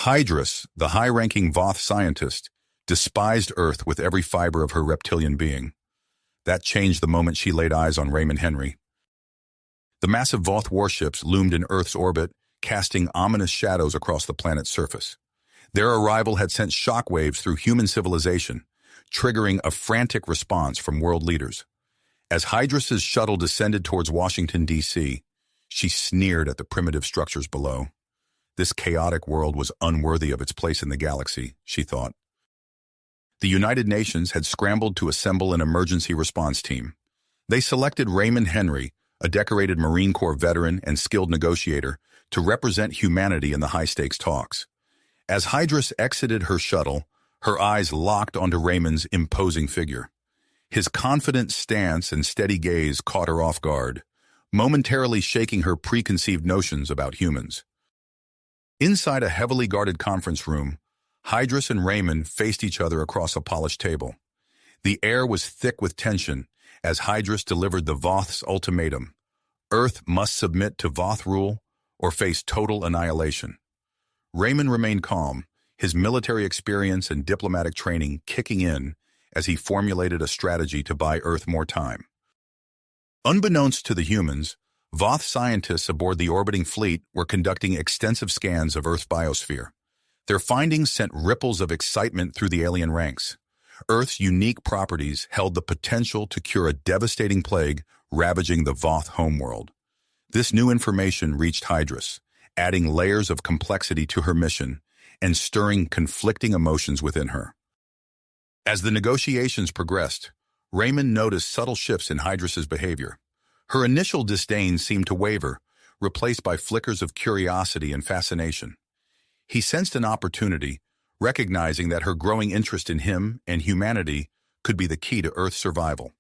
Hydrus, the high-ranking Voth scientist, despised Earth with every fiber of her reptilian being. That changed the moment she laid eyes on Raymond Henry. The massive Voth warships loomed in Earth's orbit, casting ominous shadows across the planet's surface. Their arrival had sent shockwaves through human civilization, triggering a frantic response from world leaders. As Hydrus's shuttle descended towards Washington, D.C., she sneered at the primitive structures below. This chaotic world was unworthy of its place in the galaxy, she thought. The United Nations had scrambled to assemble an emergency response team. They selected Raymond Henry, a decorated Marine Corps veteran and skilled negotiator, to represent humanity in the high-stakes talks. As Hydrus exited her shuttle, her eyes locked onto Raymond's imposing figure. His confident stance and steady gaze caught her off guard, momentarily shaking her preconceived notions about humans. Inside a heavily guarded conference room, Hydrus and Raymond faced each other across a polished table. The air was thick with tension as Hydrus delivered the Voth's ultimatum. Earth must submit to Voth rule or face total annihilation. Raymond remained calm, his military experience and diplomatic training kicking in as he formulated a strategy to buy Earth more time. Unbeknownst to the humans, Voth scientists aboard the orbiting fleet were conducting extensive scans of Earth's biosphere. Their findings sent ripples of excitement through the alien ranks. Earth's unique properties held the potential to cure a devastating plague ravaging the Voth homeworld. This new information reached Hydrus, adding layers of complexity to her mission and stirring conflicting emotions within her. As the negotiations progressed, Raymond noticed subtle shifts in Hydrus's behavior. Her initial disdain seemed to waver, replaced by flickers of curiosity and fascination. He sensed an opportunity, recognizing that her growing interest in him and humanity could be the key to Earth's survival.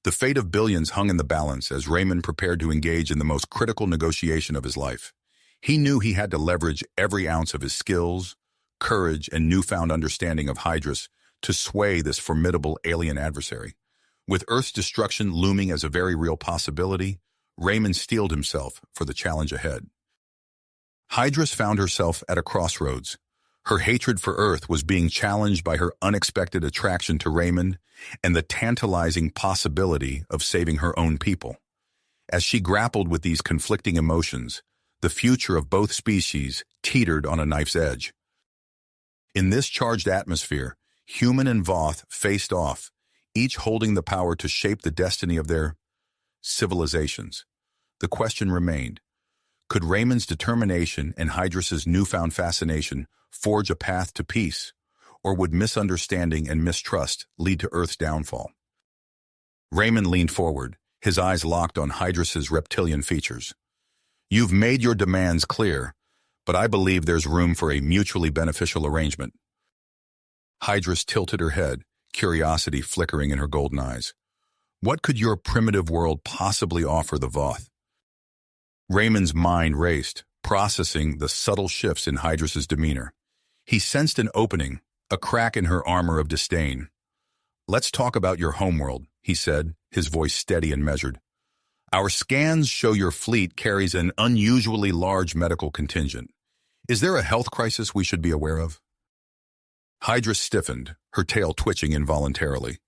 The fate of billions hung in the balance as Raymond prepared to engage in the most critical negotiation of his life. He knew he had to leverage every ounce of his skills, courage, and newfound understanding of Hydrus to sway this formidable alien adversary. With Earth's destruction looming as a very real possibility, Raymond steeled himself for the challenge ahead. Hydrus found herself at a crossroads. Her hatred for Earth was being challenged by her unexpected attraction to Raymond and the tantalizing possibility of saving her own people. As she grappled with these conflicting emotions, the future of both species teetered on a knife's edge. In this charged atmosphere, human and Voth faced off, each holding the power to shape the destiny of their civilizations. The question remained, could Raymond's determination and Hydrus's newfound fascination forge a path to peace, or would misunderstanding and mistrust lead to Earth's downfall? Raymond leaned forward, his eyes locked on Hydrus's reptilian features. You've made your demands clear, but I believe there's room for a mutually beneficial arrangement. Hydrus tilted her head, curiosity flickering in her golden eyes. What could your primitive world possibly offer the Voth? Raymond's mind raced, processing the subtle shifts in Hydrus's demeanor. He sensed an opening, a crack in her armor of disdain. Let's talk about your homeworld, he said, his voice steady and measured. Our scans show your fleet carries an unusually large medical contingent. Is there a health crisis we should be aware of? Hydrus stiffened, her tail twitching involuntarily.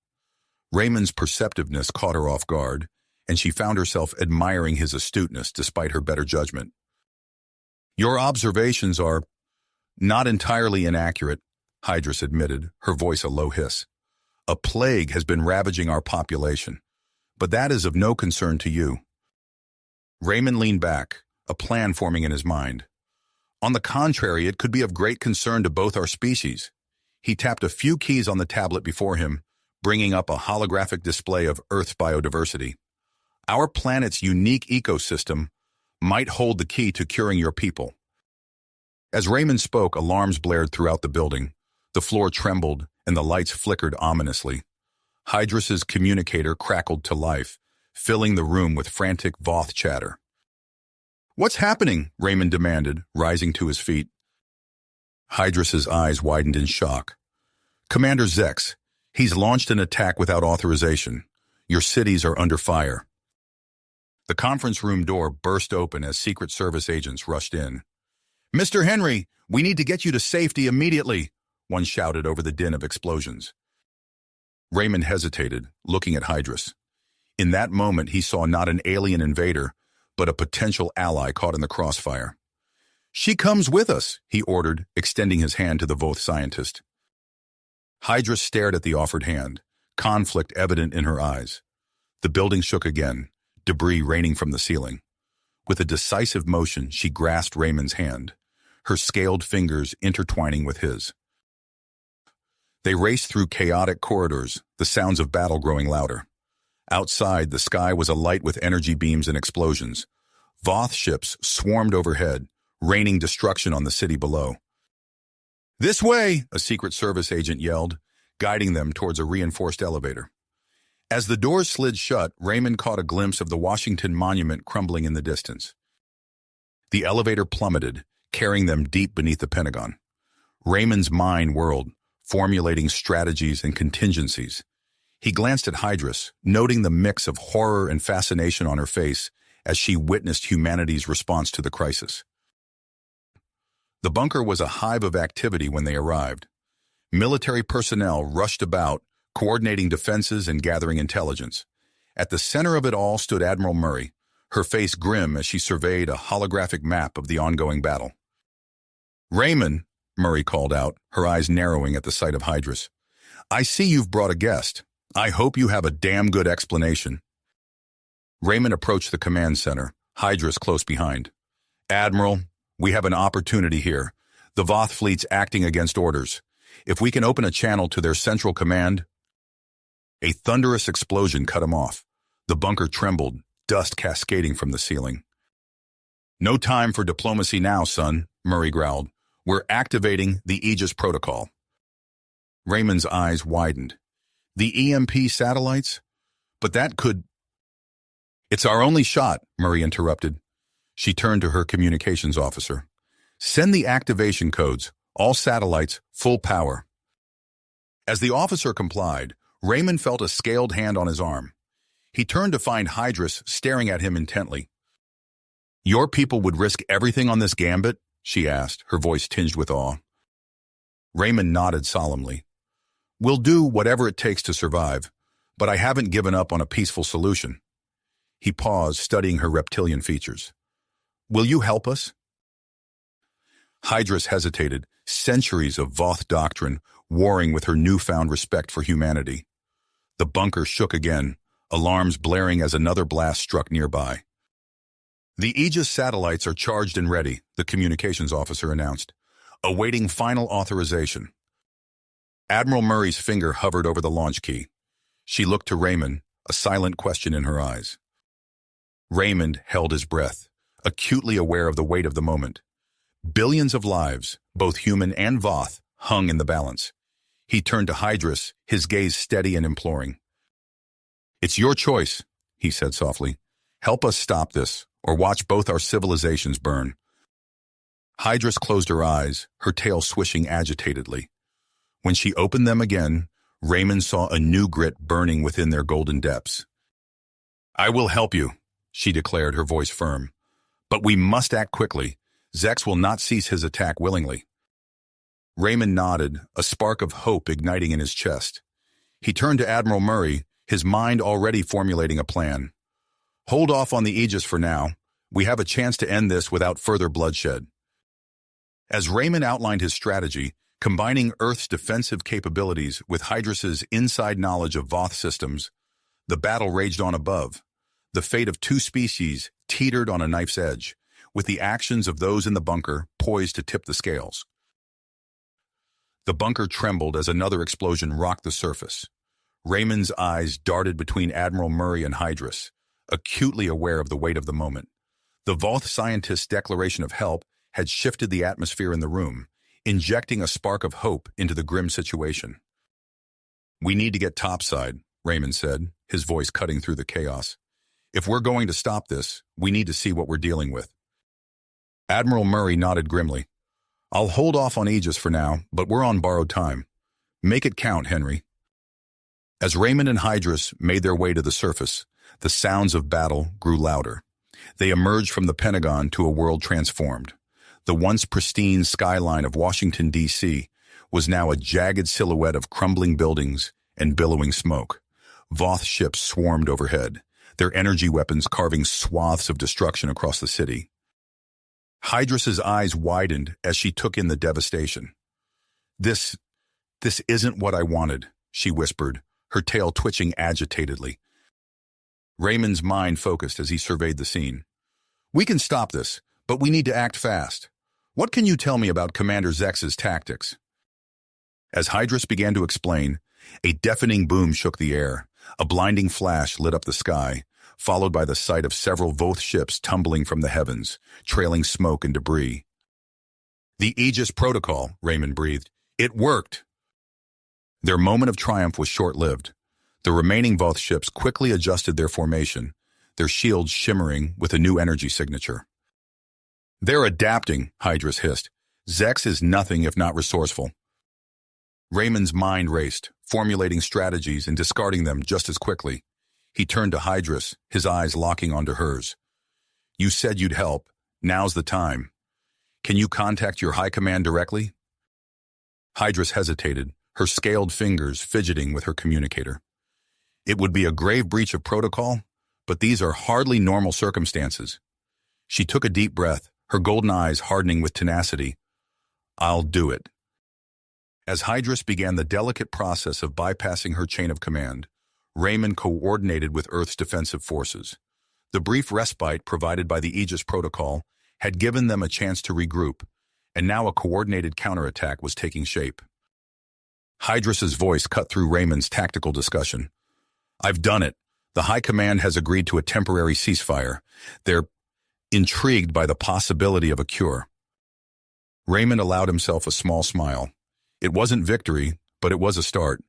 Raymond's perceptiveness caught her off guard, and she found herself admiring his astuteness despite her better judgment. Your observations are not entirely inaccurate, Hydrus admitted, her voice a low hiss. A plague has been ravaging our population, but that is of no concern to you. Raymond leaned back, a plan forming in his mind. On the contrary, it could be of great concern to both our species. He tapped a few keys on the tablet before him, bringing up a holographic display of Earth's biodiversity. Our planet's unique ecosystem might hold the key to curing your people. As Raymond spoke, alarms blared throughout the building. The floor trembled, and the lights flickered ominously. Hydrus's communicator crackled to life, filling the room with frantic Voth chatter. What's happening? Raymond demanded, rising to his feet. Hydrus's eyes widened in shock. Commander Zex, he's launched an attack without authorization. Your cities are under fire. The conference room door burst open as Secret Service agents rushed in. "Mr. Henry, we need to get you to safety immediately," one shouted over the din of explosions. Raymond hesitated, looking at Hydrus. In that moment, he saw not an alien invader, but a potential ally caught in the crossfire. "She comes with us," he ordered, extending his hand to the Voth scientist. Hydrus stared at the offered hand, conflict evident in her eyes. The building shook again, debris raining from the ceiling. With a decisive motion, she grasped Raymond's hand, her scaled fingers intertwining with his. They raced through chaotic corridors, the sounds of battle growing louder. Outside, the sky was alight with energy beams and explosions. Voth ships swarmed overhead, raining destruction on the city below. "This way!" a Secret Service agent yelled, guiding them towards a reinforced elevator. As the doors slid shut, Raymond caught a glimpse of the Washington Monument crumbling in the distance. The elevator plummeted, carrying them deep beneath the Pentagon. Raymond's mind whirled, formulating strategies and contingencies. He glanced at Hydrus, noting the mix of horror and fascination on her face as she witnessed humanity's response to the crisis. The bunker was a hive of activity when they arrived. Military personnel rushed about, coordinating defenses and gathering intelligence. At the center of it all stood Admiral Murray, her face grim as she surveyed a holographic map of the ongoing battle. "Raymond," Murray called out, her eyes narrowing at the sight of Hydrus. "I see you've brought a guest. I hope you have a damn good explanation." Raymond approached the command center, Hydrus close behind. "Admiral, we have an opportunity here. The Voth fleet's acting against orders. If we can open a channel to their central command—" A thunderous explosion cut him off. The bunker trembled, dust cascading from the ceiling. "No time for diplomacy now, son," Murray growled. "We're activating the Aegis protocol." Raymond's eyes widened. "The EMP satellites? But that could—" "It's our only shot," Murray interrupted. She turned to her communications officer. "Send the activation codes. All satellites, full power." As the officer complied, Raymond felt a scaled hand on his arm. He turned to find Hydrus staring at him intently. "Your people would risk everything on this gambit?" she asked, her voice tinged with awe. Raymond nodded solemnly. "We'll do whatever it takes to survive, but I haven't given up on a peaceful solution." He paused, studying her reptilian features. "Will you help us?" Hydrus hesitated, centuries of Voth doctrine warring with her newfound respect for humanity. The bunker shook again, alarms blaring as another blast struck nearby. "The Aegis satellites are charged and ready," the communications officer announced, awaiting final authorization. Admiral Murray's finger hovered over the launch key. She looked to Raymond, a silent question in her eyes. Raymond held his breath, acutely aware of the weight of the moment. Billions of lives, both human and Voth, hung in the balance. He turned to Hydrus, his gaze steady and imploring. "It's your choice," he said softly. "Help us stop this, or watch both our civilizations burn." Hydrus closed her eyes, her tail swishing agitatedly. When she opened them again, Raymond saw a new grit burning within their golden depths. "I will help you," she declared, her voice firm. "But we must act quickly. Zex will not cease his attack willingly." Raymond nodded, a spark of hope igniting in his chest. He turned to Admiral Murray, his mind already formulating a plan. "Hold off on the Aegis for now. We have a chance to end this without further bloodshed." As Raymond outlined his strategy, combining Earth's defensive capabilities with Hydrus's inside knowledge of Voth systems, the battle raged on above. The fate of two species teetered on a knife's edge, with the actions of those in the bunker poised to tip the scales. The bunker trembled as another explosion rocked the surface. Raymond's eyes darted between Admiral Murray and Hydrus, acutely aware of the weight of the moment. The Voth scientist's declaration of help had shifted the atmosphere in the room, injecting a spark of hope into the grim situation. "We need to get topside," Raymond said, his voice cutting through the chaos. "If we're going to stop this, we need to see what we're dealing with." Admiral Murray nodded grimly. "I'll hold off on Aegis for now, but we're on borrowed time. Make it count, Henry." As Raymond and Hydrus made their way to the surface, the sounds of battle grew louder. They emerged from the Pentagon to a world transformed. The once pristine skyline of Washington, D.C. was now a jagged silhouette of crumbling buildings and billowing smoke. Voth ships swarmed overhead, their energy weapons carving swaths of destruction across the city. Hydras's eyes widened as she took in the devastation. This isn't what I wanted, she whispered, her tail twitching agitatedly. Raymond's mind focused as he surveyed the scene. We can stop this, but we need to act fast. What can you tell me about Commander Zex's tactics? As Hydras began to explain, a deafening boom shook the air. A blinding flash lit up the sky, followed by the sight of several Voth ships tumbling from the heavens, trailing smoke and debris. The Aegis Protocol, Raymond breathed. It worked! Their moment of triumph was short-lived. The remaining Voth ships quickly adjusted their formation, their shields shimmering with a new energy signature. They're adapting, Hydras hissed. Zex is nothing if not resourceful. Raymond's mind raced, formulating strategies and discarding them just as quickly. He turned to Hydras, his eyes locking onto hers. You said you'd help. Now's the time. Can you contact your high command directly? Hydras hesitated, her scaled fingers fidgeting with her communicator. It would be a grave breach of protocol, but these are hardly normal circumstances. She took a deep breath, her golden eyes hardening with tenacity. I'll do it. As Hydras began the delicate process of bypassing her chain of command, Raymond coordinated with Earth's defensive forces. The brief respite provided by the Aegis Protocol had given them a chance to regroup, and now a coordinated counterattack was taking shape. Hydras's voice cut through Raymond's tactical discussion. I've done it. The High Command has agreed to a temporary ceasefire. They're intrigued by the possibility of a cure. Raymond allowed himself a small smile. It wasn't victory, but it was a start.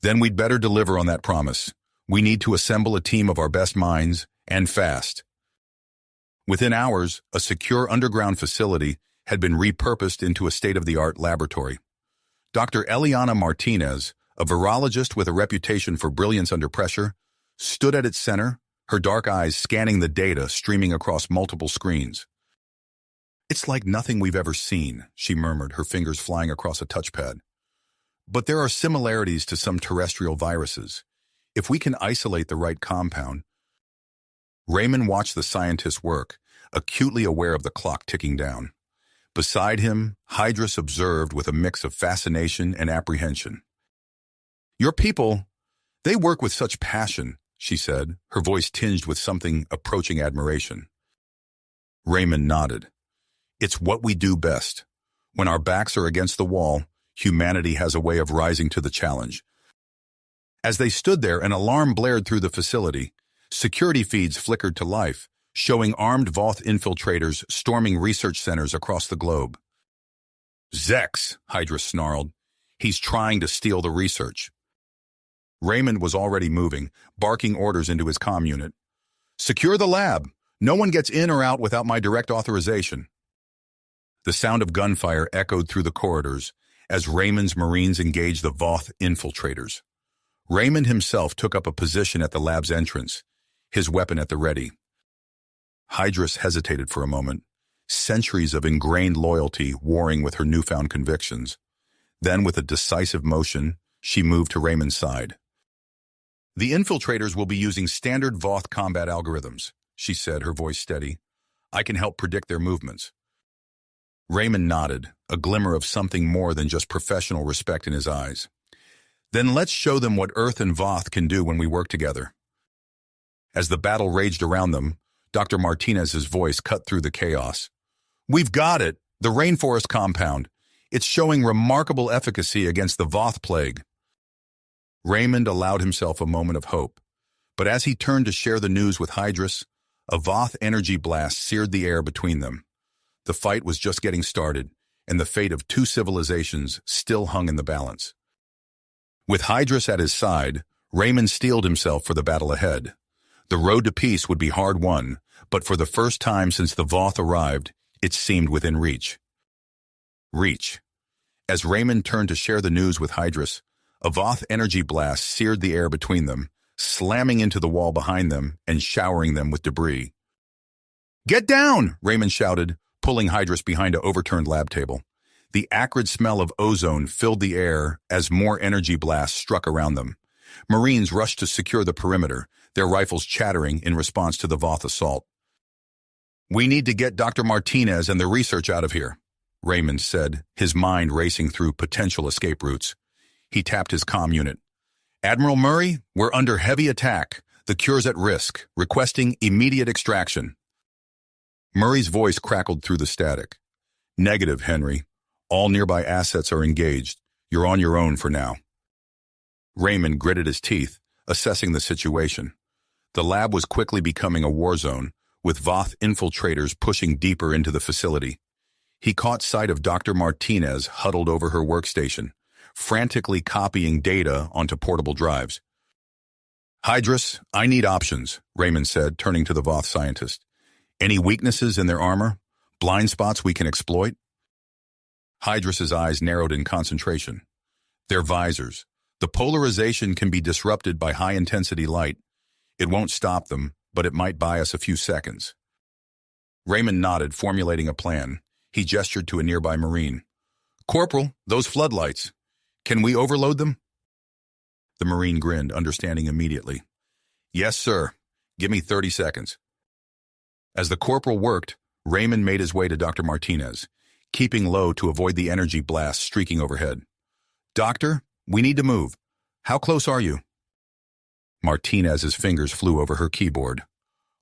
Then we'd better deliver on that promise. We need to assemble a team of our best minds, and fast. Within hours, a secure underground facility had been repurposed into a state-of-the-art laboratory. Dr. Eliana Martinez, a virologist with a reputation for brilliance under pressure, stood at its center, her dark eyes scanning the data streaming across multiple screens. It's like nothing we've ever seen, she murmured, her fingers flying across a touchpad. But there are similarities to some terrestrial viruses. If we can isolate the right compound. Raymond watched the scientist work, acutely aware of the clock ticking down. Beside him, Hydras observed with a mix of fascination and apprehension. Your people, they work with such passion, she said, her voice tinged with something approaching admiration. Raymond nodded. It's what we do best. When our backs are against the wall, humanity has a way of rising to the challenge. As they stood there, an alarm blared through the facility. Security feeds flickered to life, showing armed Voth infiltrators storming research centers across the globe. Zex, Hydras snarled. He's trying to steal the research. Raymond was already moving, barking orders into his comm unit. Secure the lab. No one gets in or out without my direct authorization. The sound of gunfire echoed through the corridors as Raymond's Marines engaged the Voth infiltrators. Raymond himself took up a position at the lab's entrance, his weapon at the ready. Hydras hesitated for a moment, centuries of ingrained loyalty warring with her newfound convictions. Then, with a decisive motion, she moved to Raymond's side. The infiltrators will be using standard Voth combat algorithms, she said, her voice steady. I can help predict their movements. Raymond nodded, a glimmer of something more than just professional respect in his eyes. Then let's show them what Earth and Voth can do when we work together. As the battle raged around them, Dr. Martinez's voice cut through the chaos. We've got it, the rainforest compound. It's showing remarkable efficacy against the Voth plague. Raymond allowed himself a moment of hope, but as he turned to share the news with Hydras, a Voth energy blast seared the air between them. The fight was just getting started, and the fate of two civilizations still hung in the balance. With Hydras at his side, Raymond steeled himself for the battle ahead. The road to peace would be hard won, but for the first time since the Voth arrived, it seemed within reach. As Raymond turned to share the news with Hydras, a Voth energy blast seared the air between them, slamming into the wall behind them and showering them with debris. Get down, Raymond shouted, pulling Hydrus behind an overturned lab table. The acrid smell of ozone filled the air as more energy blasts struck around them. Marines rushed to secure the perimeter, their rifles chattering in response to the Voth assault. "We need to get Dr. Martinez and the research out of here," Raymond said, his mind racing through potential escape routes. He tapped his comm unit. "Admiral Murray, we're under heavy attack. The cure's at risk, requesting immediate extraction." Murray's voice crackled through the static. "Negative, Henry. All nearby assets are engaged. You're on your own for now." Raymond gritted his teeth, assessing the situation. The lab was quickly becoming a war zone, with Voth infiltrators pushing deeper into the facility. He caught sight of Dr. Martinez huddled over her workstation, frantically copying data onto portable drives. "Hydrus, I need options," Raymond said, turning to the Voth scientist. "Any weaknesses in their armor? Blind spots we can exploit?" Hydrus's eyes narrowed in concentration. "Their visors. The polarization can be disrupted by high-intensity light. It won't stop them, but it might buy us a few seconds." Raymond nodded, formulating a plan. He gestured to a nearby Marine. "Corporal, those floodlights. Can we overload them?" The Marine grinned, understanding immediately. "Yes, sir. Give me 30 seconds." As the corporal worked, Raymond made his way to Dr. Martinez, keeping low to avoid the energy blast streaking overhead. "Doctor, we need to move. How close are you?" Martinez's fingers flew over her keyboard.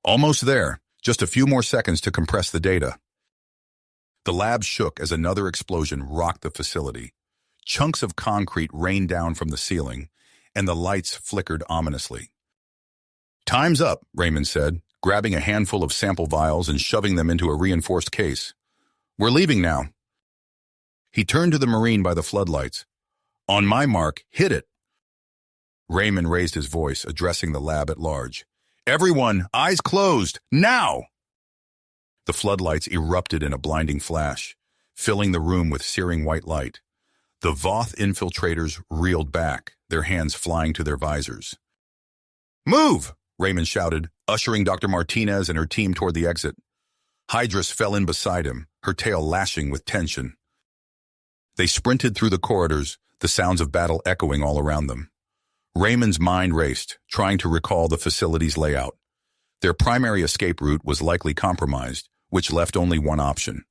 "Almost there. Just a few more seconds to compress the data." The lab shook as another explosion rocked the facility. Chunks of concrete rained down from the ceiling, and the lights flickered ominously. "Time's up," Raymond said, grabbing a handful of sample vials and shoving them into a reinforced case. "We're leaving now." He turned to the Marine by the floodlights. "On my mark, hit it." Raymond raised his voice, addressing the lab at large. "Everyone, eyes closed, now!" The floodlights erupted in a blinding flash, filling the room with searing white light. The Voth infiltrators reeled back, their hands flying to their visors. "Move!" Raymond shouted, ushering Dr. Martinez and her team toward the exit. Hydrus fell in beside him, her tail lashing with tension. They sprinted through the corridors, the sounds of battle echoing all around them. Raymond's mind raced, trying to recall the facility's layout. Their primary escape route was likely compromised, which left only one option.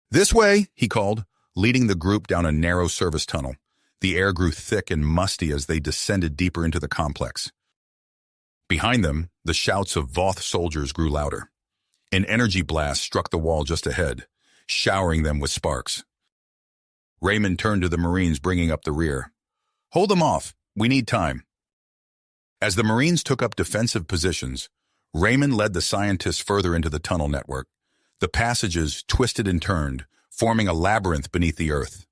"This way," he called, leading the group down a narrow service tunnel. The air grew thick and musty as they descended deeper into the complex. Behind them, the shouts of Voth soldiers grew louder. An energy blast struck the wall just ahead, showering them with sparks. Raymond turned to the Marines bringing up the rear. "Hold them off. We need time." As the Marines took up defensive positions, Raymond led the scientists further into the tunnel network. The passages twisted and turned, forming a labyrinth beneath the earth.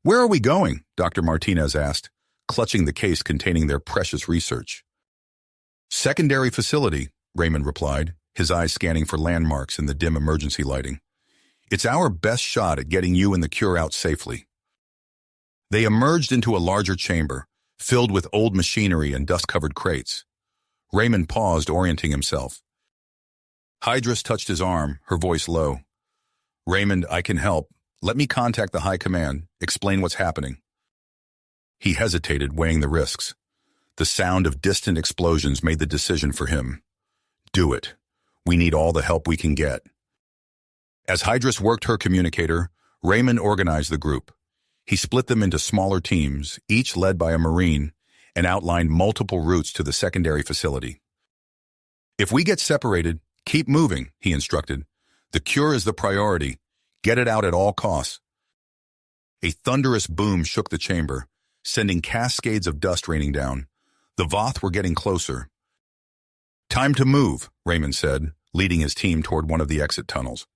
"Where are we going?" Dr. Martinez asked, clutching the case containing their precious research. "Secondary facility," Raymond replied, his eyes scanning for landmarks in the dim emergency lighting. "It's our best shot at getting you and the cure out safely." They emerged into a larger chamber, filled with old machinery and dust-covered crates. Raymond paused, orienting himself. Hydrus touched his arm, her voice low. "Raymond, I can help. Let me contact the High Command, explain what's happening." He hesitated, weighing the risks. The sound of distant explosions made the decision for him. "Do it. We need all the help we can get." As Hydrus worked her communicator, Raymond organized the group. He split them into smaller teams, each led by a Marine, and outlined multiple routes to the secondary facility. "If we get separated, keep moving," he instructed. "The cure is the priority. Get it out at all costs." A thunderous boom shook the chamber, sending cascades of dust raining down. The Voth were getting closer. "Time to move," Raymond said, leading his team toward one of the exit tunnels.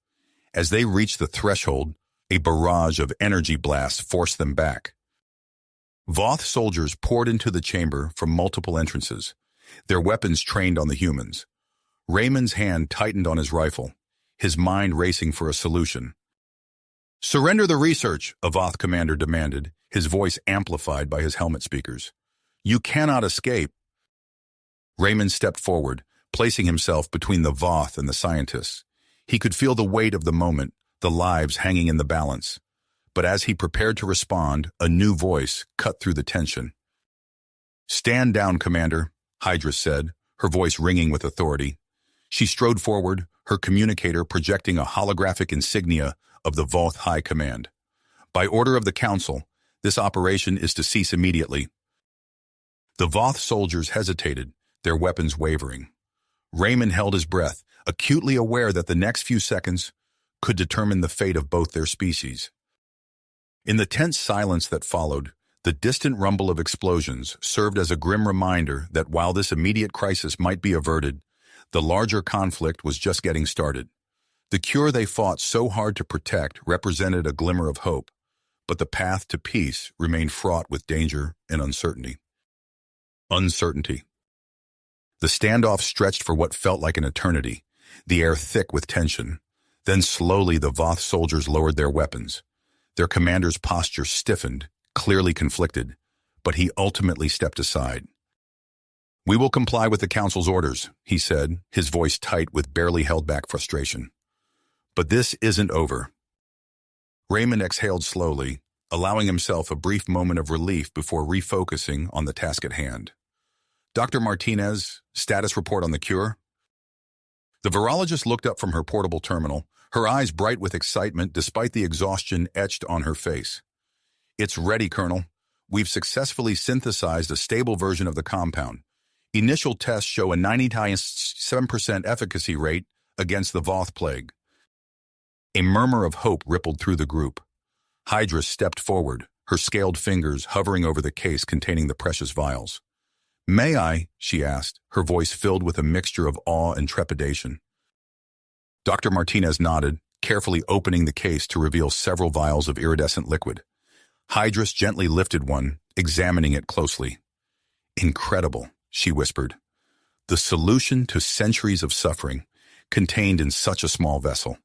As they reached the threshold, a barrage of energy blasts forced them back. Voth soldiers poured into the chamber from multiple entrances, their weapons trained on the humans. Raymond's hand tightened on his rifle, his mind racing for a solution. "Surrender the research," a Voth commander demanded, his voice amplified by his helmet speakers. "You cannot escape." Raymond stepped forward, placing himself between the Voth and the scientists. He could feel the weight of the moment, the lives hanging in the balance. But as he prepared to respond, a new voice cut through the tension. "Stand down, Commander," Hydra said, her voice ringing with authority. She strode forward, her communicator projecting a holographic insignia of the Voth High Command. "By order of the Council, this operation is to cease immediately." The Voth soldiers hesitated, their weapons wavering. Raymond held his breath, acutely aware that the next few seconds could determine the fate of both their species. In the tense silence that followed, the distant rumble of explosions served as a grim reminder that while this immediate crisis might be averted, the larger conflict was just getting started. The cure they fought so hard to protect represented a glimmer of hope, but the path to peace remained fraught with danger and uncertainty. Uncertainty. The standoff stretched for what felt like an eternity, the air thick with tension. Then slowly the Voth soldiers lowered their weapons. Their commander's posture stiffened, clearly conflicted, but he ultimately stepped aside. "We will comply with the Council's orders," he said, his voice tight with barely held back frustration. "But this isn't over." Raymond exhaled slowly, allowing himself a brief moment of relief before refocusing on the task at hand. "Dr. Martinez, status report on the cure?" The virologist looked up from her portable terminal, her eyes bright with excitement despite the exhaustion etched on her face. "It's ready, Colonel. We've successfully synthesized a stable version of the compound. Initial tests show a 97% efficacy rate against the Voth plague." A murmur of hope rippled through the group. Hydra stepped forward, her scaled fingers hovering over the case containing the precious vials. "May I?" she asked, her voice filled with a mixture of awe and trepidation. Dr. Martinez nodded, carefully opening the case to reveal several vials of iridescent liquid. Hydrus gently lifted one, examining it closely. "Incredible," she whispered. "The solution to centuries of suffering, contained in such a small vessel."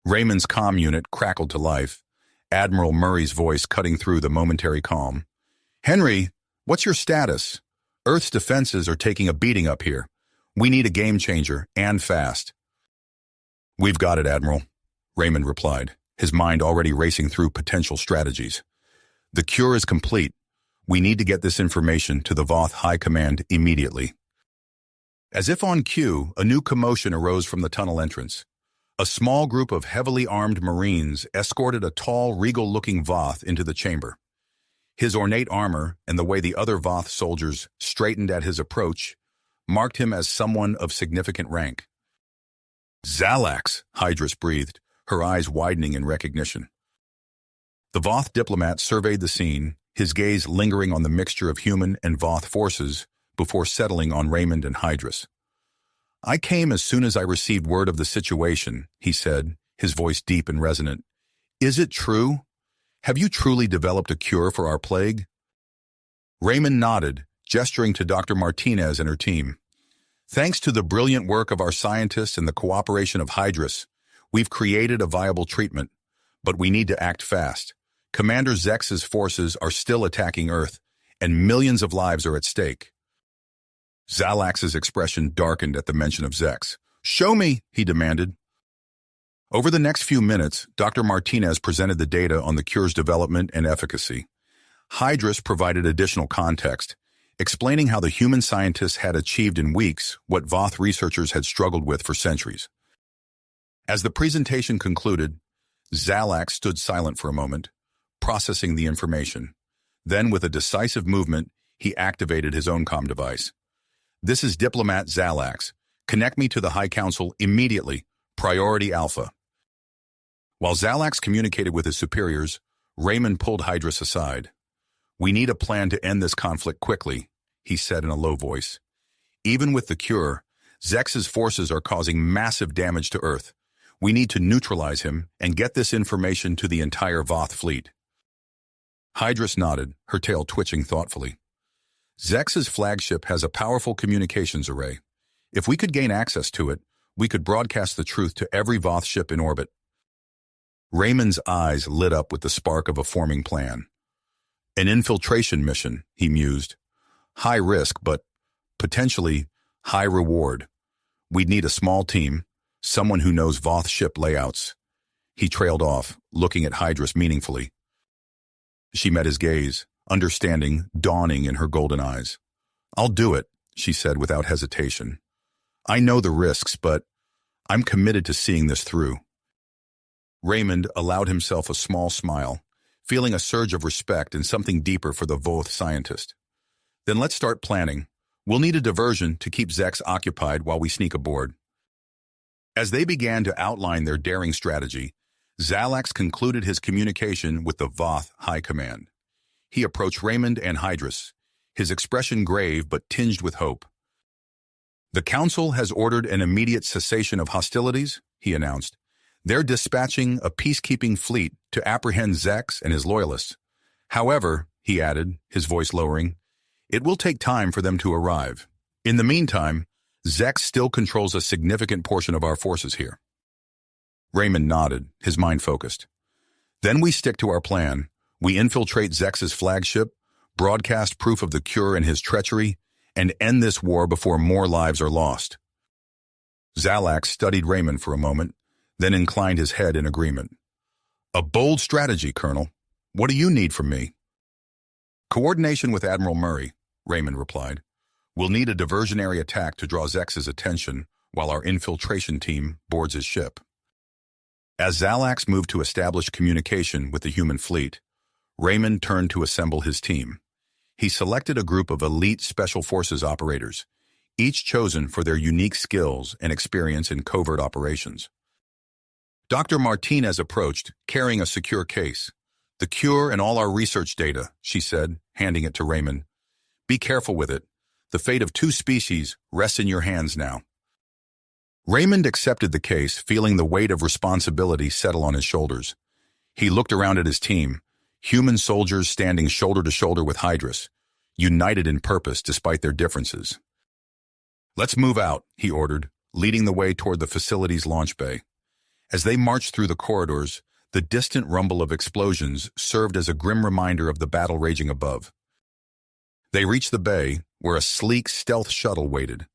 Raymond's comm unit crackled to life, Admiral Murray's voice cutting through the momentary calm. "Henry, what's your status? Earth's defenses are taking a beating up here. We need a game changer, and fast." "We've got it, Admiral," Raymond replied, his mind already racing through potential strategies. "The cure is complete. We need to get this information to the Voth High Command immediately." As if on cue, a new commotion arose from the tunnel entrance. A small group of heavily armed Marines escorted a tall, regal-looking Voth into the chamber. His ornate armor and the way the other Voth soldiers straightened at his approach marked him as someone of significant rank. "Zalax," Hydrus breathed, her eyes widening in recognition. The Voth diplomat surveyed the scene, his gaze lingering on the mixture of human and Voth forces before settling on Raymond and Hydrus. "I came as soon as I received word of the situation," he said, his voice deep and resonant. "Is it true? Have you truly developed a cure for our plague?" Raymond nodded, gesturing to Dr. Martinez and her team. "Thanks to the brilliant work of our scientists and the cooperation of Hydrus, we've created a viable treatment, but we need to act fast. Commander Zex's forces are still attacking Earth, and millions of lives are at stake." Zalax's expression darkened at the mention of Zex. "Show me," he demanded. Over the next few minutes, Dr. Martinez presented the data on the cure's development and efficacy. Hydrus provided additional context, explaining how the human scientists had achieved in weeks what Voth researchers had struggled with for centuries. As the presentation concluded, Zalax stood silent for a moment, processing the information. Then, with a decisive movement, he activated his own comm device. "This is Diplomat Zalax. Connect me to the High Council immediately. Priority Alpha." While Zalax communicated with his superiors, Raymond pulled Hydrus aside. "We need a plan to end this conflict quickly," he said in a low voice. "Even with the cure, Zex's forces are causing massive damage to Earth. We need to neutralize him and get this information to the entire Voth fleet." Hydrus nodded, her tail twitching thoughtfully. "Zex's flagship has a powerful communications array. If we could gain access to it, we could broadcast the truth to every Voth ship in orbit." Raymond's eyes lit up with the spark of a forming plan. "An infiltration mission," he mused. "High risk, but potentially high reward. We'd need a small team, Someone who knows Voth ship layouts. He trailed off, looking at Hydrus meaningfully. She met his gaze, understanding dawning in her golden eyes. "I'll do it," she said without hesitation. "I know the risks, but I'm committed to seeing this through." Raymond allowed himself a small smile, feeling a surge of respect and something deeper for the Voth scientist. "Then let's start planning. We'll need a diversion to keep Zex occupied while we sneak aboard." As they began to outline their daring strategy, Xalax concluded his communication with the Voth High Command. He approached Raymond and Hydrus, his expression grave but tinged with hope. "The Council has ordered an immediate cessation of hostilities," he announced. "They're dispatching a peacekeeping fleet to apprehend Zex and his loyalists. However," he added, his voice lowering, "it will take time for them to arrive. In the meantime, Zex still controls a significant portion of our forces here." Raymond nodded, his mind focused. "Then we stick to our plan. We infiltrate Zex's flagship, broadcast proof of the cure and his treachery, and end this war before more lives are lost." Xalax studied Raymond for a moment, then inclined his head in agreement. "A bold strategy, Colonel. What do you need from me?" "Coordination with Admiral Murray," Raymond replied. "We'll need a diversionary attack to draw Zex's attention while our infiltration team boards his ship." As Xalax moved to establish communication with the human fleet, Raymond turned to assemble his team. He selected a group of elite Special Forces operators, each chosen for their unique skills and experience in covert operations. Dr. Martinez approached, carrying a secure case. "The cure and all our research data," she said, handing it to Raymond. "Be careful with it. The fate of 2 species rests in your hands now." Raymond accepted the case, feeling the weight of responsibility settle on his shoulders. He looked around at his team, human soldiers standing shoulder to shoulder with Hydrus, united in purpose despite their differences. "Let's move out," he ordered, leading the way toward the facility's launch bay. As they marched through the corridors, the distant rumble of explosions served as a grim reminder of the battle raging above. They reached the bay, where a sleek stealth shuttle waited.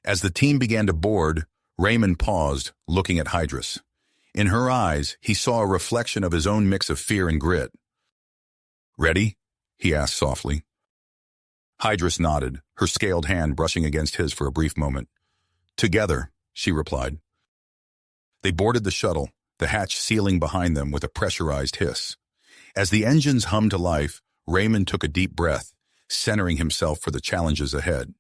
As the team began to board, Raymond paused, looking at Hydrus. In her eyes, he saw a reflection of his own mix of fear and grit. "Ready?" he asked softly. Hydrus nodded, her scaled hand brushing against his for a brief moment. "Together," she replied. They boarded the shuttle, the hatch sealing behind them with a pressurized hiss. As the engines hummed to life, Raymond took a deep breath, centering himself for the challenges ahead.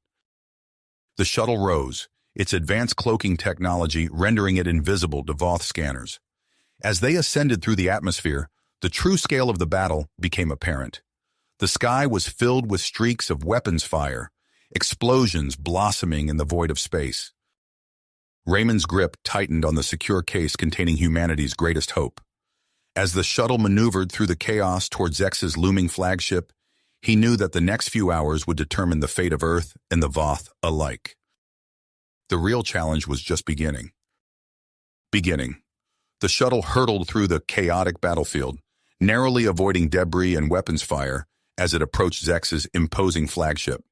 The shuttle rose, its advanced cloaking technology rendering it invisible to Voth scanners. As they ascended through the atmosphere, the true scale of the battle became apparent. The sky was filled with streaks of weapons fire, explosions blossoming in the void of space. Raymond's grip tightened on the secure case containing humanity's greatest hope. As the shuttle maneuvered through the chaos toward Zex's looming flagship, he knew that the next few hours would determine the fate of Earth and the Voth alike. The real challenge was just beginning. The shuttle hurtled through the chaotic battlefield, narrowly avoiding debris and weapons fire as it approached Zex's imposing flagship.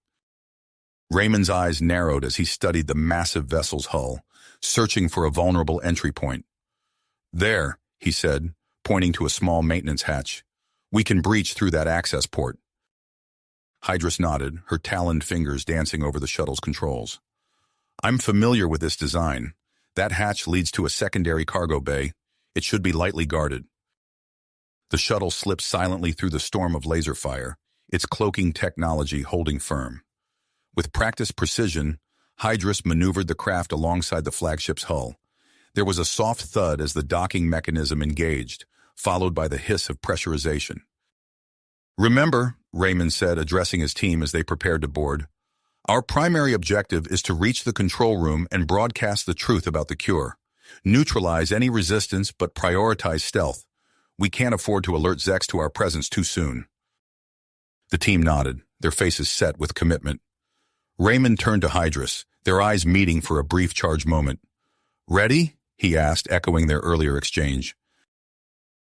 Raymond's eyes narrowed as he studied the massive vessel's hull, searching for a vulnerable entry point. "There," he said, pointing to a small maintenance hatch. "We can breach through that access port." Hydrus nodded, her taloned fingers dancing over the shuttle's controls. "I'm familiar with this design. That hatch leads to a secondary cargo bay. It should be lightly guarded." The shuttle slipped silently through the storm of laser fire, its cloaking technology holding firm. With practiced precision, Hydrus maneuvered the craft alongside the flagship's hull. There was a soft thud as the docking mechanism engaged, followed by the hiss of pressurization. "Remember," Raymond said, addressing his team as they prepared to board, "our primary objective is to reach the control room and broadcast the truth about the cure. Neutralize any resistance but prioritize stealth. We can't afford to alert Zex to our presence too soon." The team nodded, their faces set with commitment. Raymond turned to Hydrus, their eyes meeting for a brief charged moment. "Ready?" he asked, echoing their earlier exchange.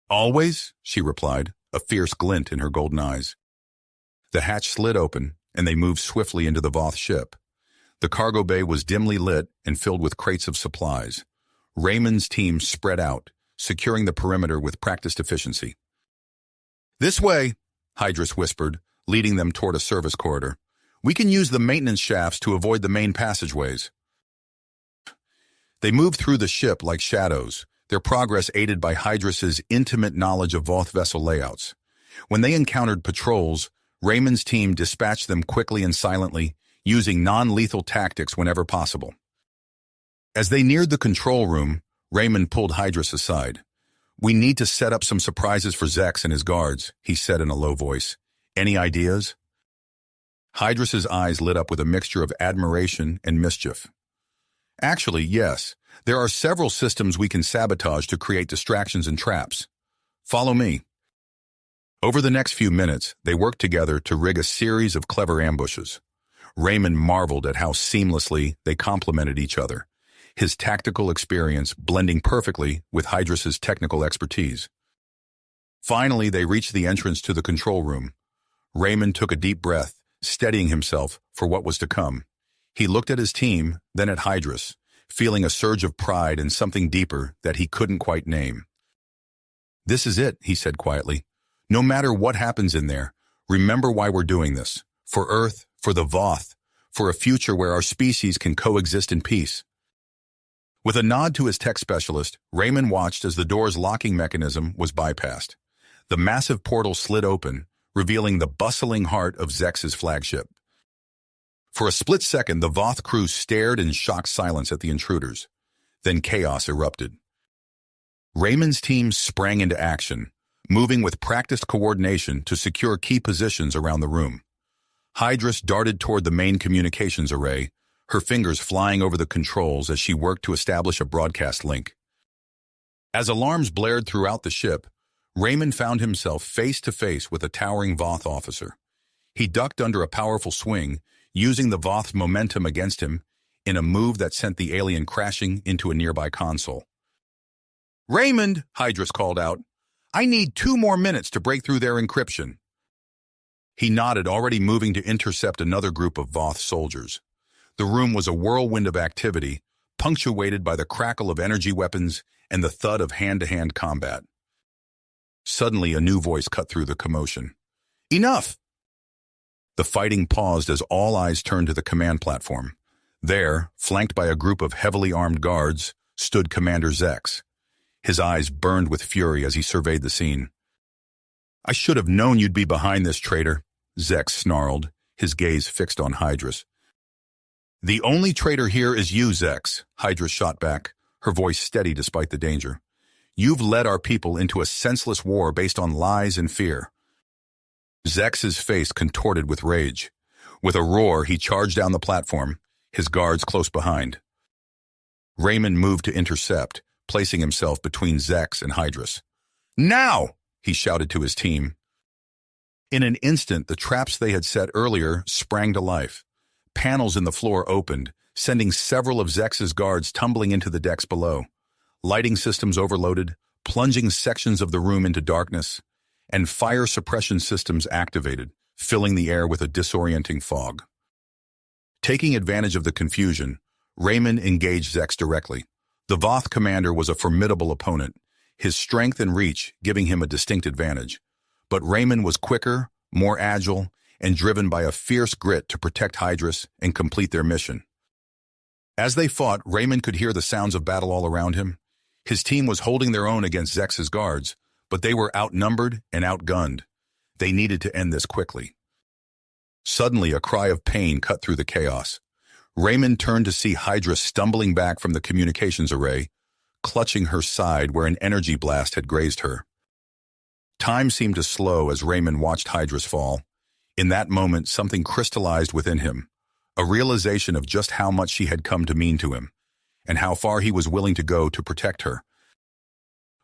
"Always," she replied, a fierce glint in her golden eyes. The hatch slid open, and they moved swiftly into the Voth ship. The cargo bay was dimly lit and filled with crates of supplies. Raymond's team spread out, securing the perimeter with practiced efficiency. "This way," Hydrus whispered, leading them toward a service corridor. "We can use the maintenance shafts to avoid the main passageways." They moved through the ship like shadows, their progress aided by Hydrus's intimate knowledge of Voth vessel layouts. When they encountered patrols, Raymond's team dispatched them quickly and silently, using non-lethal tactics whenever possible. As they neared the control room, Raymond pulled Hydrus aside. "We need to set up some surprises for Zex and his guards," he said in a low voice. "Any ideas?" Hydrus's eyes lit up with a mixture of admiration and mischief. "Actually, yes. There are several systems we can sabotage to create distractions and traps. Follow me." Over the next few minutes, they worked together to rig a series of clever ambushes. Raymond marveled at how seamlessly they complemented each other, his tactical experience blending perfectly with Hydrus's technical expertise. Finally, they reached the entrance to the control room. Raymond took a deep breath, steadying himself for what was to come. He looked at his team, then at Hydrus, feeling a surge of pride and something deeper that he couldn't quite name. "This is it," he said quietly. "No matter what happens in there, remember why we're doing this. For Earth, for the Voth, for a future where our species can coexist in peace." With a nod to his tech specialist, Raymond watched as the door's locking mechanism was bypassed. The massive portal slid open, revealing the bustling heart of Zex's flagship. For a split second, the Voth crew stared in shocked silence at the intruders. Then chaos erupted. Raymond's team sprang into action, moving with practiced coordination to secure key positions around the room. Hydrus darted toward the main communications array, her fingers flying over the controls as she worked to establish a broadcast link. As alarms blared throughout the ship, Raymond found himself face to face with a towering Voth officer. He ducked under a powerful swing, using the Voth's momentum against him in a move that sent the alien crashing into a nearby console. "Raymond," Hydrus called out, "I need 2 more minutes to break through their encryption." He nodded, already moving to intercept another group of Voth soldiers. The room was a whirlwind of activity, punctuated by the crackle of energy weapons and the thud of hand-to-hand combat. Suddenly, a new voice cut through the commotion. "Enough!" The fighting paused as all eyes turned to the command platform. There, flanked by a group of heavily armed guards, stood Commander Zex. His eyes burned with fury as he surveyed the scene. "I should have known you'd be behind this, traitor," Zex snarled, his gaze fixed on Hydrus. "The only traitor here is you, Zex," Hydrus shot back, her voice steady despite the danger. "You've led our people into a senseless war based on lies and fear." Zex's face contorted with rage. With a roar, he charged down the platform, his guards close behind. Raymond moved to intercept, placing himself between Zex and Hydrus. "Now!" he shouted to his team. In an instant, the traps they had set earlier sprang to life. Panels in the floor opened, sending several of Zex's guards tumbling into the decks below. Lighting systems overloaded, plunging sections of the room into darkness, and fire suppression systems activated, filling the air with a disorienting fog. Taking advantage of the confusion, Raymond engaged Zex directly. The Voth commander was a formidable opponent, his strength and reach giving him a distinct advantage. But Raymond was quicker, more agile, and driven by a fierce grit to protect Hydrus and complete their mission. As they fought, Raymond could hear the sounds of battle all around him. His team was holding their own against Zex's guards, but they were outnumbered and outgunned. They needed to end this quickly. Suddenly, a cry of pain cut through the chaos. Raymond turned to see Hydrus stumbling back from the communications array, clutching her side where an energy blast had grazed her. Time seemed to slow as Raymond watched Hydrus fall. In that moment, something crystallized within him, a realization of just how much she had come to mean to him, and how far he was willing to go to protect her.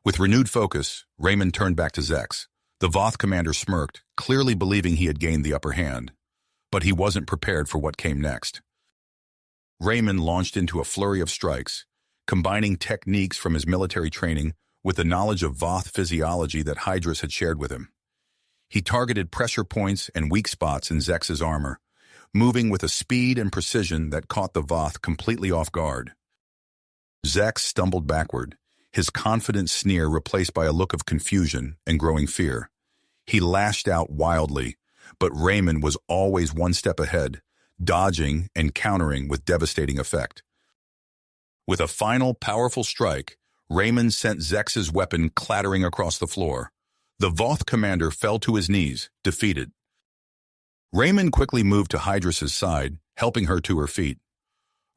With renewed focus, Raymond turned back to Zex. The Voth commander smirked, clearly believing he had gained the upper hand. But he wasn't prepared for what came next. Raymond launched into a flurry of strikes, combining techniques from his military training with the knowledge of Voth physiology that Hydrus had shared with him. He targeted pressure points and weak spots in Zex's armor, moving with a speed and precision that caught the Voth completely off guard. Zex stumbled backward, his confident sneer replaced by a look of confusion and growing fear. He lashed out wildly, but Raymond was always one step ahead, dodging and countering with devastating effect. With a final, powerful strike, Raymond sent Zex's weapon clattering across the floor. The Voth commander fell to his knees, defeated. Raymond quickly moved to Hydras's side, helping her to her feet.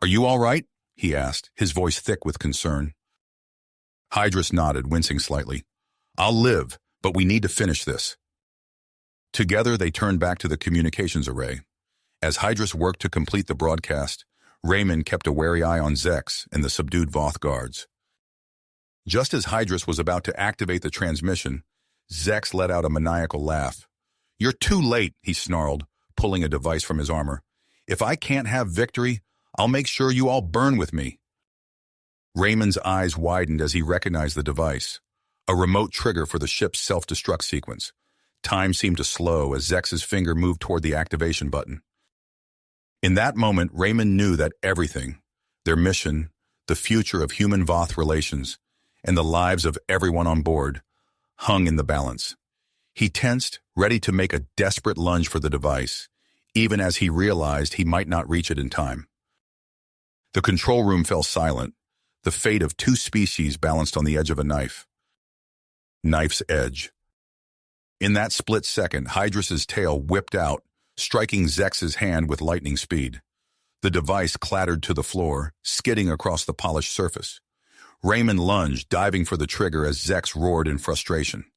"Are you all right?" he asked, his voice thick with concern. Hydras nodded, wincing slightly. "I'll live, but we need to finish this." Together, they turned back to the communications array. As Hydras worked to complete the broadcast, Raymond kept a wary eye on Zex and the subdued Voth guards. Just as Hydras was about to activate the transmission, Zex let out a maniacal laugh. "You're too late," he snarled, pulling a device from his armor. "If I can't have victory, I'll make sure you all burn with me." Raymond's eyes widened as he recognized the device, a remote trigger for the ship's self-destruct sequence. Time seemed to slow as Zex's finger moved toward the activation button. In that moment, Raymond knew that everything, their mission, the future of human-Voth relations, and the lives of everyone on board, hung in the balance. He tensed, ready to make a desperate lunge for the device, even as he realized he might not reach it in time. The control room fell silent, the fate of two species balanced on the edge of a knife. Knife's edge. In that split second, Hydras's tail whipped out, striking Zex's hand with lightning speed. The device clattered to the floor, skidding across the polished surface. Raymond lunged, diving for the trigger as Zex roared in frustration.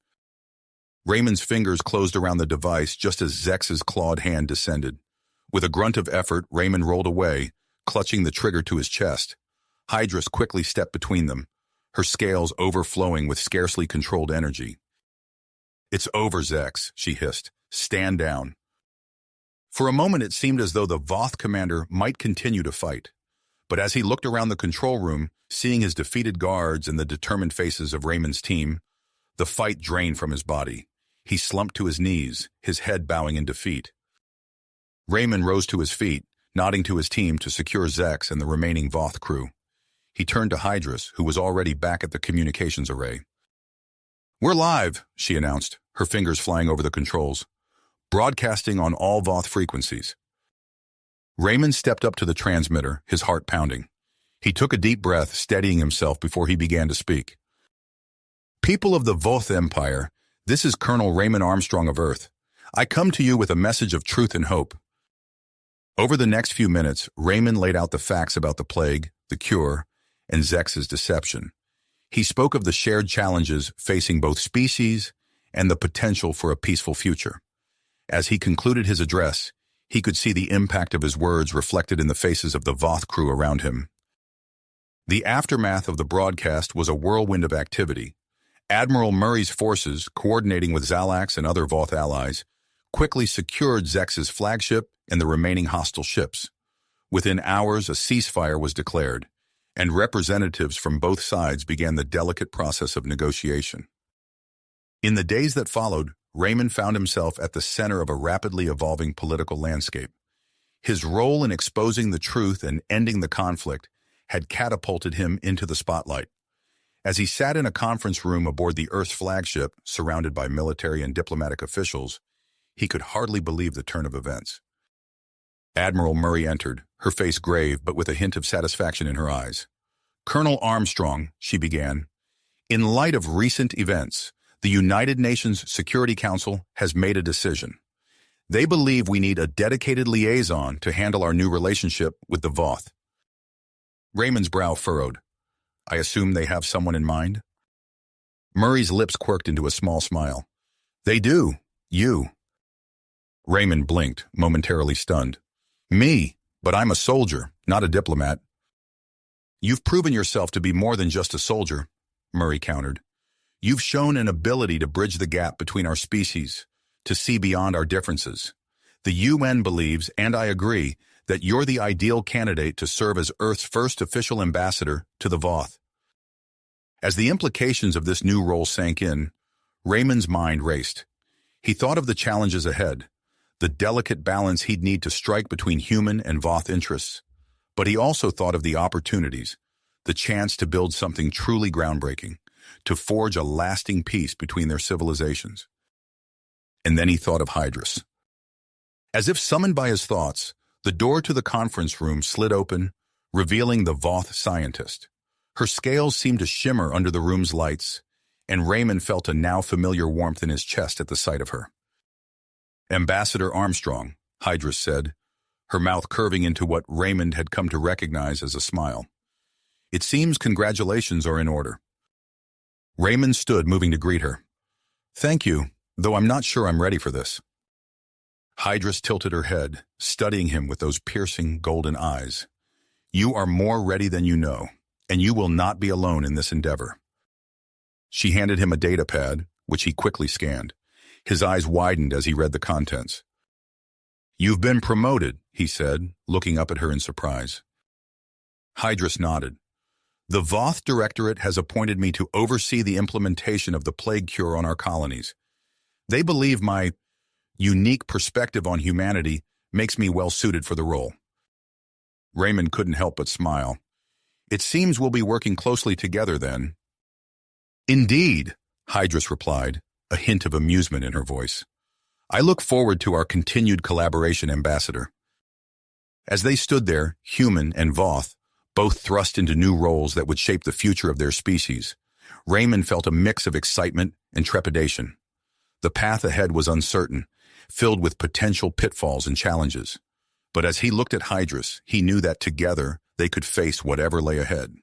Raymond's fingers closed around the device just as Zex's clawed hand descended. With a grunt of effort, Raymond rolled away, clutching the trigger to his chest. Hydras quickly stepped between them, her scales overflowing with scarcely controlled energy. "It's over, Zex," she hissed. "Stand down." For a moment it seemed as though the Voth commander might continue to fight. But as he looked around the control room, seeing his defeated guards and the determined faces of Raymond's team, the fight drained from his body. He slumped to his knees, his head bowing in defeat. Raymond rose to his feet, nodding to his team to secure Zex and the remaining Voth crew. He turned to Hydras, who was already back at the communications array. "We're live," she announced, her fingers flying over the controls. "Broadcasting on all Voth frequencies." Raymond stepped up to the transmitter, his heart pounding. He took a deep breath, steadying himself before he began to speak. "People of the Voth Empire, this is Colonel Raymond Armstrong of Earth. I come to you with a message of truth and hope." Over the next few minutes, Raymond laid out the facts about the plague, the cure, and Zex's deception. He spoke of the shared challenges facing both species and the potential for a peaceful future. As he concluded his address, he could see the impact of his words reflected in the faces of the Voth crew around him. The aftermath of the broadcast was a whirlwind of activity. Admiral Murray's forces, coordinating with Zalax and other Voth allies, quickly secured Zex's flagship and the remaining hostile ships. Within hours, a ceasefire was declared, and representatives from both sides began the delicate process of negotiation. In the days that followed, Raymond found himself at the center of a rapidly evolving political landscape. His role in exposing the truth and ending the conflict had catapulted him into the spotlight. As he sat in a conference room aboard the Earth's flagship, surrounded by military and diplomatic officials, he could hardly believe the turn of events. Admiral Murray entered, her face grave but with a hint of satisfaction in her eyes. "Colonel Armstrong," she began, "in light of recent events, the United Nations Security Council has made a decision. They believe we need a dedicated liaison to handle our new relationship with the Voth." Raymond's brow furrowed. "I assume they have someone in mind?" Murray's lips quirked into a small smile. "They do. You." Raymond blinked, momentarily stunned. "Me? But I'm a soldier, not a diplomat." "You've proven yourself to be more than just a soldier," Murray countered. "You've shown an ability to bridge the gap between our species, to see beyond our differences. The UN believes, and I agree, that you're the ideal candidate to serve as Earth's first official ambassador to the Voth." As the implications of this new role sank in, Raymond's mind raced. He thought of the challenges ahead, the delicate balance he'd need to strike between human and Voth interests. But he also thought of the opportunities, the chance to build something truly groundbreaking, to forge a lasting peace between their civilizations. And then he thought of Hydrus. As if summoned by his thoughts, the door to the conference room slid open, revealing the Voth scientist. Her scales seemed to shimmer under the room's lights, and Raymond felt a now familiar warmth in his chest at the sight of her. "Ambassador Armstrong," Hydrus said, her mouth curving into what Raymond had come to recognize as a smile. "It seems congratulations are in order." Raymond stood, moving to greet her. "Thank you, though I'm not sure I'm ready for this." Hydrus tilted her head, studying him with those piercing golden eyes. "You are more ready than you know, and you will not be alone in this endeavor." She handed him a data pad, which he quickly scanned. His eyes widened as he read the contents. "You've been promoted," he said, looking up at her in surprise. Hydrus nodded. "The Voth Directorate has appointed me to oversee the implementation of the plague cure on our colonies. They believe my unique perspective on humanity makes me well-suited for the role." Raymond couldn't help but smile. "It seems we'll be working closely together then." "Indeed," Hydrus replied, a hint of amusement in her voice. "I look forward to our continued collaboration, Ambassador." As they stood there, human and Voth, both thrust into new roles that would shape the future of their species, Raymond felt a mix of excitement and trepidation. The path ahead was uncertain, filled with potential pitfalls and challenges. But as he looked at Hydrus, he knew that together they could face whatever lay ahead.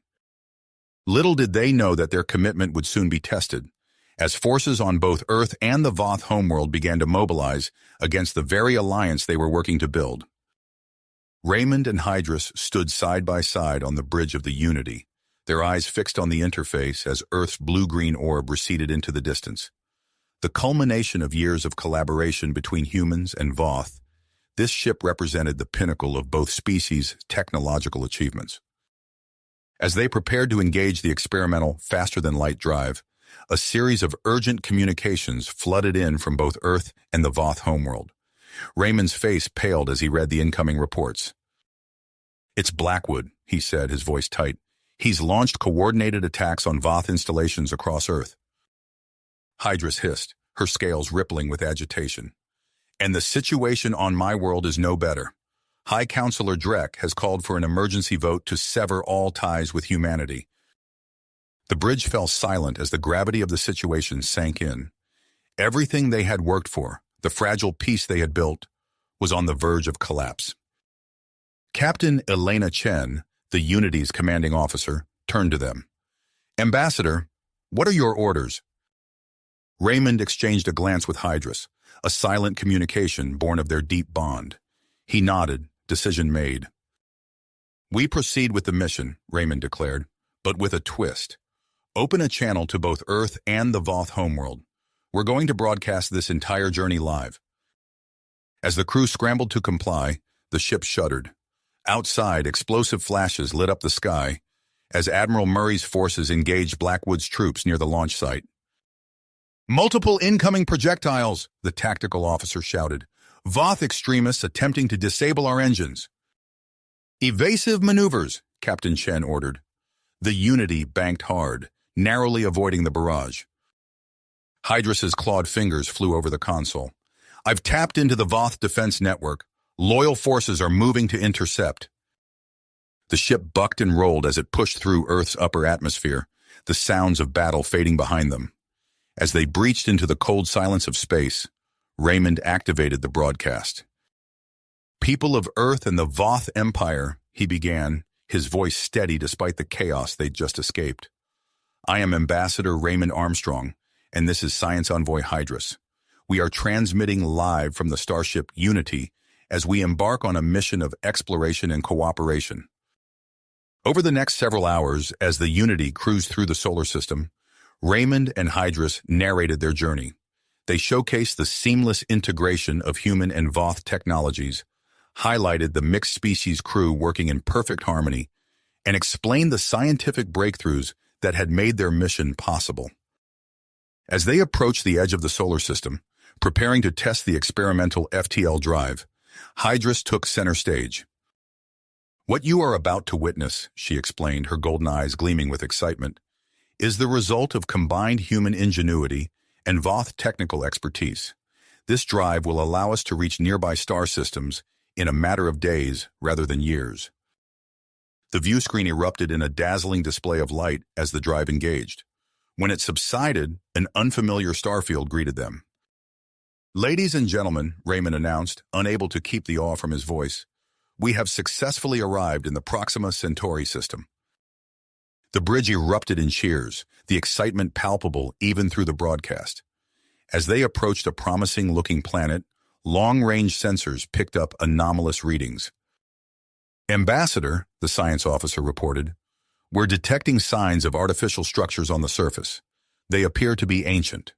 Little did they know that their commitment would soon be tested, as forces on both Earth and the Voth homeworld began to mobilize against the very alliance they were working to build. Raymond and Hydrus stood side by side on the bridge of the Unity, their eyes fixed on the interface as Earth's blue-green orb receded into the distance. The culmination of years of collaboration between humans and Voth, this ship represented the pinnacle of both species' technological achievements. As they prepared to engage the experimental faster-than-light drive, a series of urgent communications flooded in from both Earth and the Voth homeworld. Raymond's face paled as he read the incoming reports. "It's Blackwood," he said, his voice tight. "He's launched coordinated attacks on Voth installations across Earth." Hydrus hissed, her scales rippling with agitation. "And the situation on my world is no better. High Counselor Drek has called for an emergency vote to sever all ties with humanity." The bridge fell silent as the gravity of the situation sank in. Everything they had worked for, the fragile peace they had built, was on the verge of collapse. Captain Elena Chen, the Unity's commanding officer, turned to them. "Ambassador, what are your orders?" Raymond exchanged a glance with Hydrus, a silent communication born of their deep bond. He nodded, decision made. "We proceed with the mission," Raymond declared, "but with a twist. Open a channel to both Earth and the Voth homeworld. We're going to broadcast this entire journey live." As the crew scrambled to comply, the ship shuddered. Outside, explosive flashes lit up the sky as Admiral Murray's forces engaged Blackwood's troops near the launch site. "Multiple incoming projectiles," the tactical officer shouted. "Voth extremists attempting to disable our engines." "Evasive maneuvers," Captain Chen ordered. The Unity banked hard, narrowly avoiding the barrage. Hydrus's clawed fingers flew over the console. "I've tapped into the Voth defense network. Loyal forces are moving to intercept." The ship bucked and rolled as it pushed through Earth's upper atmosphere, the sounds of battle fading behind them. As they breached into the cold silence of space, Raymond activated the broadcast. "People of Earth and the Voth Empire," he began, his voice steady despite the chaos they'd just escaped. "I am Ambassador Raymond Armstrong, and this is Science Envoy Hydrus. We are transmitting live from the starship Unity as we embark on a mission of exploration and cooperation." Over the next several hours, as the Unity cruised through the solar system, Raymond and Hydrus narrated their journey. They showcased the seamless integration of human and Voth technologies, highlighted the mixed species crew working in perfect harmony, and explained the scientific breakthroughs that had made their mission possible. As they approached the edge of the solar system, preparing to test the experimental FTL drive, Hydrus took center stage. What you are about to witness, she explained, her golden eyes gleaming with excitement, is the result of combined human ingenuity and Voth technical expertise. This drive will allow us to reach nearby star systems in a matter of days rather than years. The view screen erupted in a dazzling display of light as the drive engaged. When it subsided, an unfamiliar starfield greeted them. "Ladies and gentlemen," Raymond announced, unable to keep the awe from his voice, "we have successfully arrived in the Proxima Centauri system." The bridge erupted in cheers, the excitement palpable even through the broadcast. As they approached a promising-looking planet, long-range sensors picked up anomalous readings. "Ambassador," the science officer reported, "we're detecting signs of artificial structures on the surface. They appear to be ancient."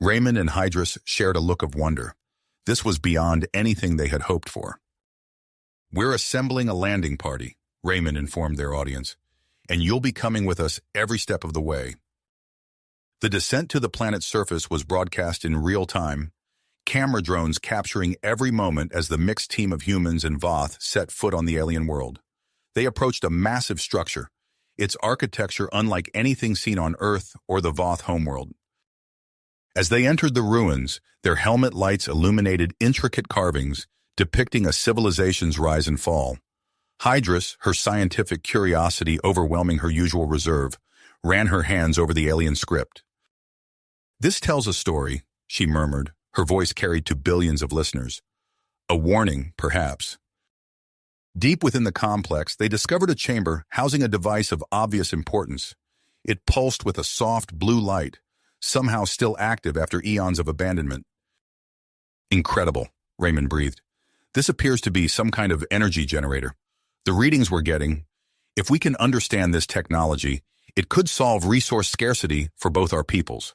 Raymond and Hydrus shared a look of wonder. This was beyond anything they had hoped for. "We're assembling a landing party," Raymond informed their audience, "and you'll be coming with us every step of the way." The descent to the planet's surface was broadcast in real time, camera drones capturing every moment as the mixed team of humans and Voth set foot on the alien world. They approached a massive structure, its architecture unlike anything seen on Earth or the Voth homeworld. As they entered the ruins, their helmet lights illuminated intricate carvings depicting a civilization's rise and fall. Hydrus, her scientific curiosity overwhelming her usual reserve, ran her hands over the alien script. "This tells a story," she murmured, her voice carried to billions of listeners. "A warning, perhaps." Deep within the complex, they discovered a chamber housing a device of obvious importance. It pulsed with a soft blue light, somehow still active after eons of abandonment. "Incredible," Raymond breathed. "This appears to be some kind of energy generator. The readings we're getting, if we can understand this technology, it could solve resource scarcity for both our peoples."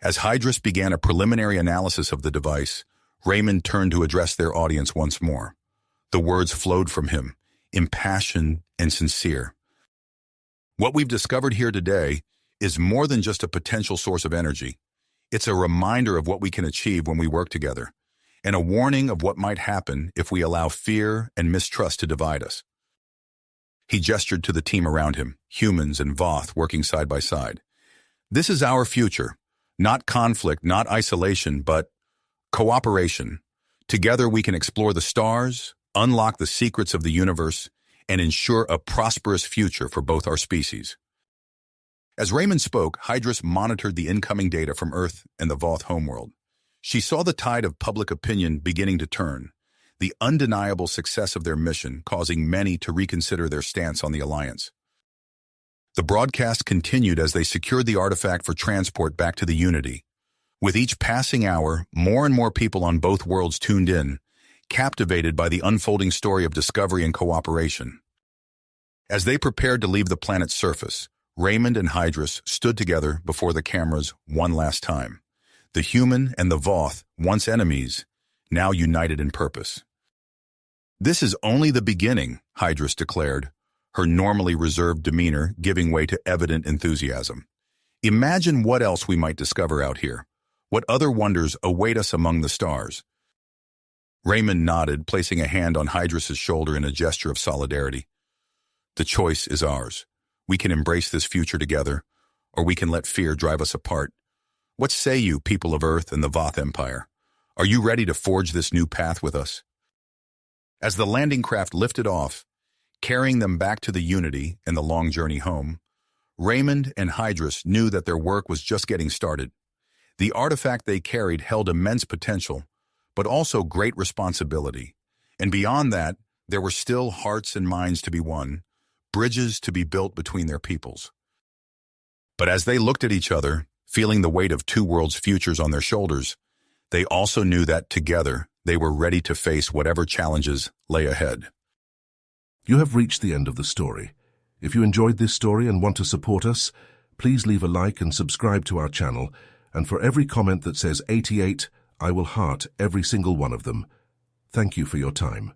As Hydrus began a preliminary analysis of the device, Raymond turned to address their audience once more. The words flowed from him, impassioned and sincere. "What we've discovered here today is more than just a potential source of energy. It's a reminder of what we can achieve when we work together, and a warning of what might happen if we allow fear and mistrust to divide us." He gestured to the team around him, humans and Voth working side by side. "This is our future. Not conflict, not isolation, but cooperation. Together we can explore the stars, unlock the secrets of the universe, and ensure a prosperous future for both our species." As Raymond spoke, Hydrus monitored the incoming data from Earth and the Voth homeworld. She saw the tide of public opinion beginning to turn, the undeniable success of their mission causing many to reconsider their stance on the alliance. The broadcast continued as they secured the artifact for transport back to the Unity. With each passing hour, more and more people on both worlds tuned in, captivated by the unfolding story of discovery and cooperation. As they prepared to leave the planet's surface, Raymond and Hydrus stood together before the cameras one last time. The human and the Voth, once enemies, now united in purpose. "This is only the beginning," Hydrus declared, her normally reserved demeanor giving way to evident enthusiasm. "Imagine what else we might discover out here. What other wonders await us among the stars." Raymond nodded, placing a hand on Hydrus's shoulder in a gesture of solidarity. "The choice is ours. We can embrace this future together, or we can let fear drive us apart. What say you, people of Earth and the Voth Empire? Are you ready to forge this new path with us?" As the landing craft lifted off, carrying them back to the Unity and the long journey home, Raymond and Hydrus knew that their work was just getting started. The artifact they carried held immense potential, but also great responsibility. And beyond that, there were still hearts and minds to be won, bridges to be built between their peoples. But as they looked at each other, feeling the weight of two worlds' futures on their shoulders, they also knew that together they were ready to face whatever challenges lay ahead. You have reached the end of the story. If you enjoyed this story and want to support us, please leave a like and subscribe to our channel. And for every comment that says 88, I will heart every single one of them. Thank you for your time.